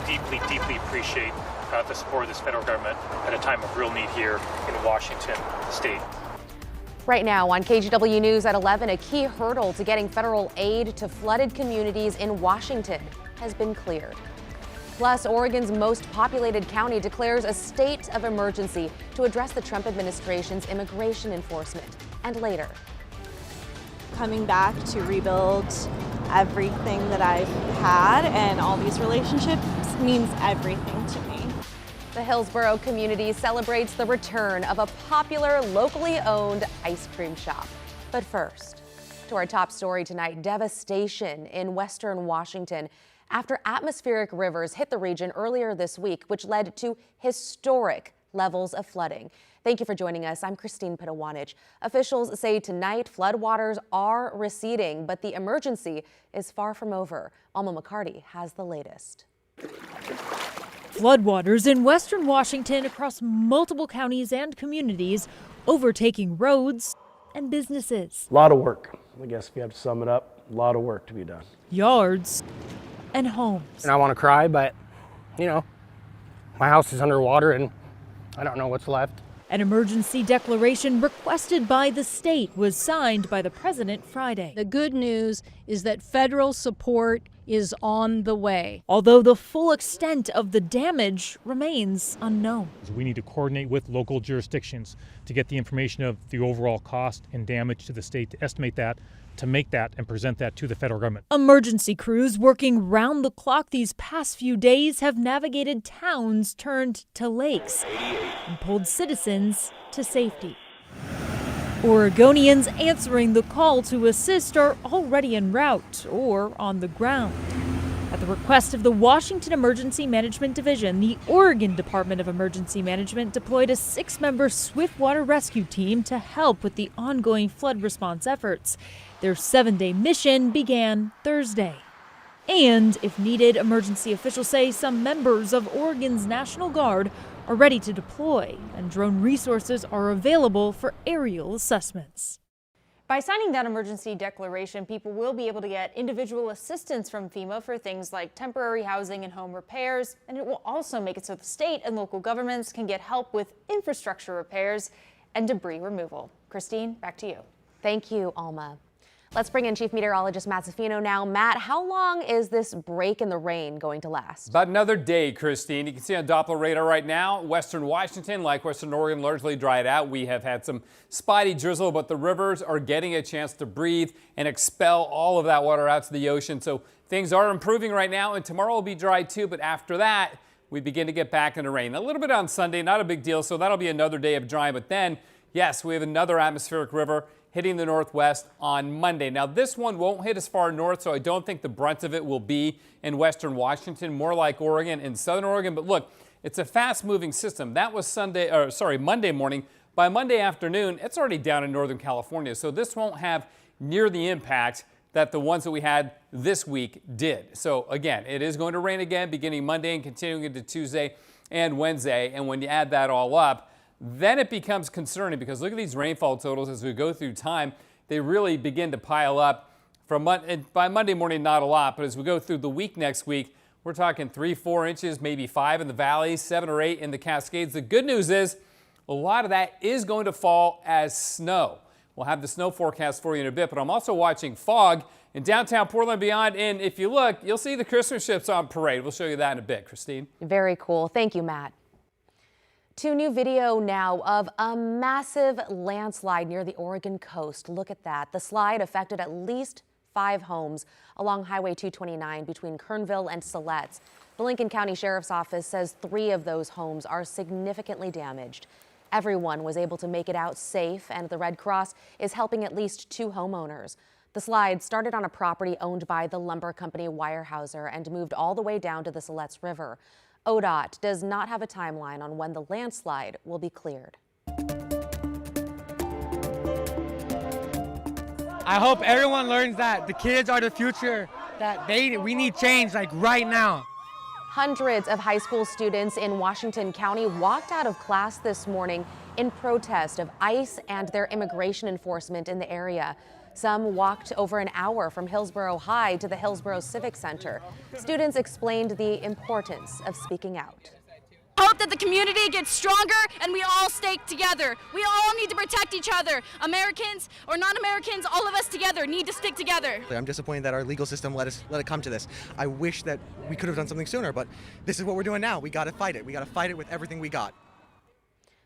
deeply, deeply appreciate the support of this federal government at a time of real need here in Washington state. Right now on KGW News at 11, a key hurdle to getting federal aid to flooded communities in Washington has been cleared. Plus, Oregon's most populated county declares a state of emergency to address the Trump administration's immigration enforcement. And later, coming back to rebuild everything that I've had and all these relationships means everything to me. the Hillsborough community celebrates the return of a popular locally owned ice cream shop. But first, to our top story tonight, devastation in western Washington after atmospheric rivers hit the region earlier this week, which led to historic levels of flooding. Thank you for joining us. I'm Christine Pitawanich. Officials say tonight floodwaters are receding, but the emergency is far from over. Alma McCarty has the latest. Floodwaters in western Washington across multiple counties and communities, overtaking roads and businesses. A lot of work. I guess if you have to sum it up, a lot of work to be done. Yards and homes. And I want to cry, but, you know, my house is underwater and I don't know what's left. An emergency declaration requested by the state was signed by the president Friday. The good news is that federal support is on the way. Although the full extent of the damage remains unknown. We need to coordinate with local jurisdictions to get the information of the overall cost and damage to the state, to estimate that, to make that and present that to the federal government. Emergency crews working round the clock these past few days have navigated towns turned to lakes and pulled citizens to safety. Oregonians answering the call to assist are already en route or on the ground. At the request of the Washington Emergency Management Division, the Oregon Department of Emergency Management deployed a 6-member swiftwater rescue team to help with the ongoing flood response efforts. Their 7-day mission began Thursday. And, if needed, emergency officials say some members of Oregon's National Guard are ready to deploy, and drone resources are available for aerial assessments. By signing that emergency declaration, people will be able to get individual assistance from FEMA for things like temporary housing and home repairs, and it will also make it so the state and local governments can get help with infrastructure repairs and debris removal. Christine, back to you. Thank you, Alma. Let's bring in Chief Meteorologist Matt Zaffino now. Matt, how long is this break in the rain going to last? About another day, Christine. You can see on Doppler radar right now, western Washington, like western Oregon, largely dried out. We have had some spotty drizzle, but the rivers are getting a chance to breathe and expel all of that water out to the ocean. So things are improving right now, and tomorrow will be dry too, but after that, we begin to get back into rain. A little bit on Sunday, not a big deal, so that'll be another day of dry, but then, yes, we have another atmospheric river hitting the northwest on Monday. Now, this one won't hit as far north, so I don't think the brunt of it will be in western Washington, more like Oregon and southern Oregon. But look, it's a fast-moving system. That was Monday morning. By Monday afternoon, it's already down in Northern California, so this won't have near the impact that the ones that we had this week did. So again, it is going to rain again beginning Monday and continuing into Tuesday and Wednesday. And when you add that all up, then it becomes concerning, because look at these rainfall totals as we go through time. They really begin to pile up. By Monday morning, not a lot, but as we go through the week next week, we're talking 3-4 inches, maybe 5 in the valleys, 7 or 8 in the Cascades. The good news is a lot of that is going to fall as snow. We'll have the snow forecast for you in a bit, but I'm also watching fog in downtown Portland and beyond. And if you look, you'll see the Christmas ships on parade. We'll show you that in a bit, Christine. Very cool. Thank you, Matt. To new video now of a massive landslide near the Oregon coast. Look at that. The slide affected at least 5 homes along Highway 229 between Kernville and Siletz. The Lincoln County Sheriff's Office says 3 of those homes are significantly damaged. Everyone was able to make it out safe, and the Red Cross is helping at least 2 homeowners. The slide started on a property owned by the lumber company Weyerhaeuser and moved all the way down to the Siletz River. ODOT does not have a timeline on when the landslide will be cleared. I hope everyone learns that the kids are the future, that we need change like right now. Hundreds of high school students in Washington County walked out of class this morning in protest of ICE and their immigration enforcement in the area. Some walked over an hour from Hillsborough High to the Hillsborough Civic Center. Students explained the importance of speaking out. I hope that the community gets stronger and we all stay together. We all need to protect each other. Americans or non-Americans, all of us together need to stick together. I'm disappointed that our legal system let it come to this. I wish that we could have done something sooner, but this is what we're doing now. We got to fight it. We got to fight it with everything we got.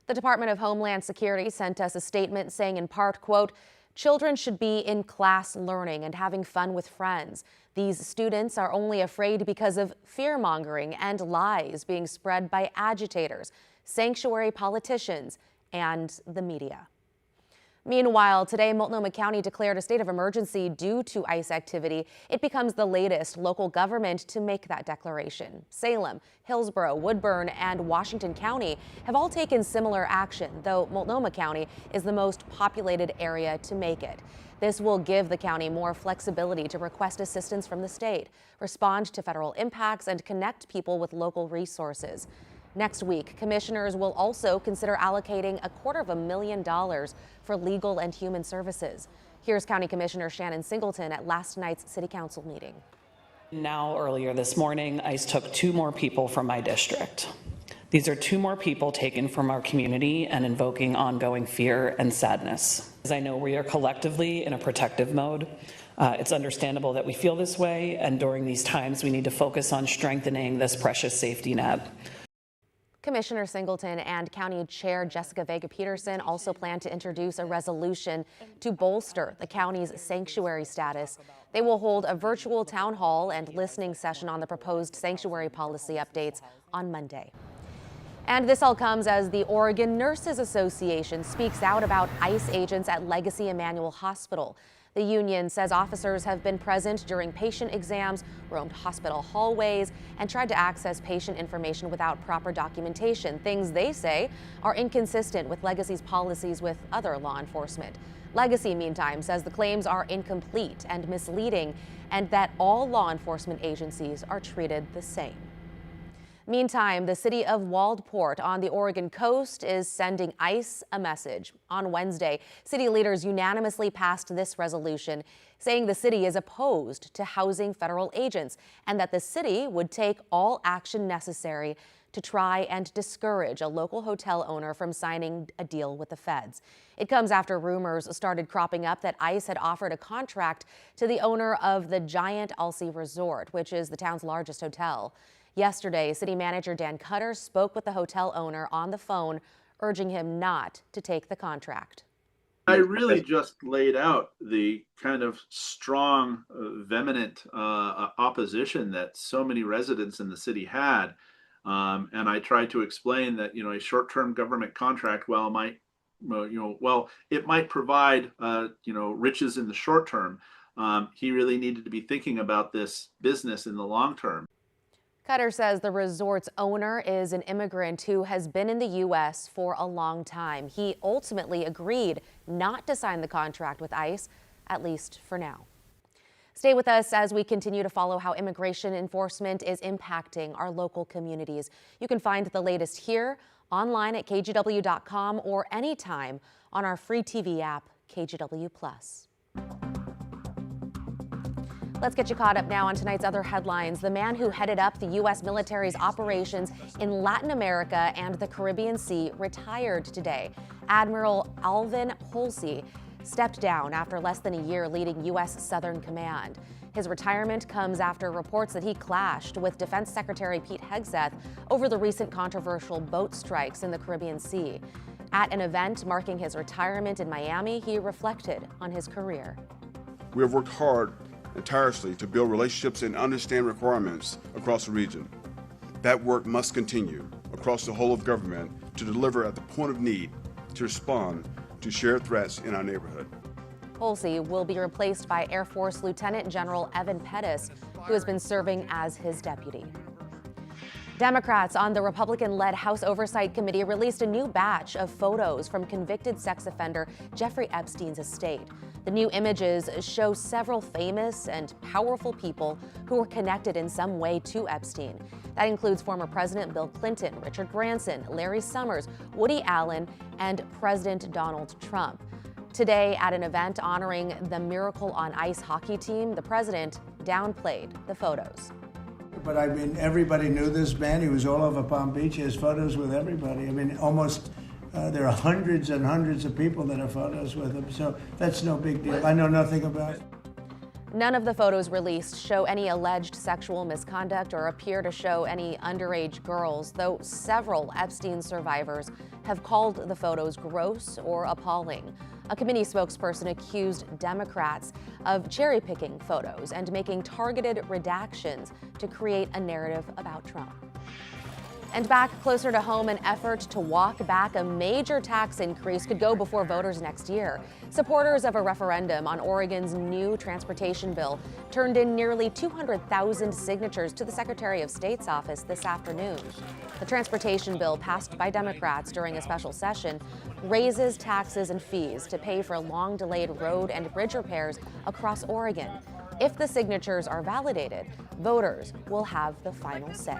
The Department of Homeland Security sent us a statement saying in part, quote, "Children should be in class learning and having fun with friends. These students are only afraid because of fear-mongering and lies being spread by agitators, sanctuary politicians, and the media." Meanwhile, today, Multnomah County declared a state of emergency due to ICE activity. It becomes the latest local government to make that declaration. Salem, Hillsborough, Woodburn, and Washington County have all taken similar action, though Multnomah County is the most populated area to make it. This will give the county more flexibility to request assistance from the state, respond to federal impacts, and connect people with local resources. Next week, commissioners will also consider allocating $250,000 for legal and human services. Here's County Commissioner Shannon Singleton at last night's City Council meeting. Now, earlier this morning, ICE took 2 more people from my district. These are 2 more people taken from our community and invoking ongoing fear and sadness. As I know we are collectively in a protective mode, it's understandable that we feel this way, and during these times we need to focus on strengthening this precious safety net. Commissioner Singleton and County Chair Jessica Vega-Peterson also plan to introduce a resolution to bolster the county's sanctuary status. They will hold a virtual town hall and listening session on the proposed sanctuary policy updates on Monday. And this all comes as the Oregon Nurses Association speaks out about ICE agents at Legacy Emmanuel Hospital. The union says officers have been present during patient exams, roamed hospital hallways, and tried to access patient information without proper documentation, things they say are inconsistent with Legacy's policies with other law enforcement. Legacy, meantime, says the claims are incomplete and misleading, and that all law enforcement agencies are treated the same. Meantime, the city of Waldport on the Oregon coast is sending ICE a message. On Wednesday, city leaders unanimously passed this resolution saying the city is opposed to housing federal agents and that the city would take all action necessary to try and discourage a local hotel owner from signing a deal with the feds. It comes after rumors started cropping up that ICE had offered a contract to the owner of the Giant Alsea Resort, which is the town's largest hotel. Yesterday, city manager Dan Cutter spoke with the hotel owner on the phone, urging him not to take the contract. I really just laid out the kind of strong, vehement opposition that so many residents in the city had. And I tried to explain that, a short-term government contract, it might provide, riches in the short term. He really needed to be thinking about this business in the long term. Cutter says the resort's owner is an immigrant who has been in the U.S. for a long time. He ultimately agreed not to sign the contract with ICE, at least for now. Stay with us as we continue to follow how immigration enforcement is impacting our local communities. You can find the latest here, online at KGW.com, or anytime on our free TV app, KGW+. Let's get you caught up now on tonight's other headlines. The man who headed up the U.S. military's operations in Latin America and the Caribbean Sea retired today. Admiral Alvin Holsey stepped down after less than a year leading U.S. Southern Command. His retirement comes after reports that he clashed with Defense Secretary Pete Hegseth over the recent controversial boat strikes in the Caribbean Sea. At an event marking his retirement in Miami, he reflected on his career. We have worked hard and tirelessly to build relationships and understand requirements across the region. That work must continue across the whole of government to deliver at the point of need to respond to shared threats in our neighborhood. Holsey will be replaced by Air Force Lieutenant General Evan Pettis, who has been serving as his deputy. Democrats on the Republican-led House Oversight Committee released a new batch of photos from convicted sex offender Jeffrey Epstein's estate. The new images show several famous and powerful people who were connected in some way to Epstein. That includes former President Bill Clinton, Richard Branson, Larry Summers, Woody Allen, and President Donald Trump. Today, at an event honoring the Miracle on Ice hockey team, the president downplayed the photos. But I mean, everybody knew this man. He was all over Palm Beach. He has photos with everybody. I mean, almost, there are hundreds and hundreds of people that have photos with him. So that's no big deal. I know nothing about it. None of the photos released show any alleged sexual misconduct or appear to show any underage girls, though several Epstein survivors have called the photos gross or appalling. A committee spokesperson accused Democrats of cherry-picking photos and making targeted redactions to create a narrative about Trump. And back closer to home, an effort to walk back a major tax increase could go before voters next year. Supporters of a referendum on Oregon's new transportation bill turned in nearly 200,000 signatures to the Secretary of State's office this afternoon. The transportation bill, passed by Democrats during a special session, raises taxes and fees to pay for long-delayed road and bridge repairs across Oregon. If the signatures are validated, voters will have the final say.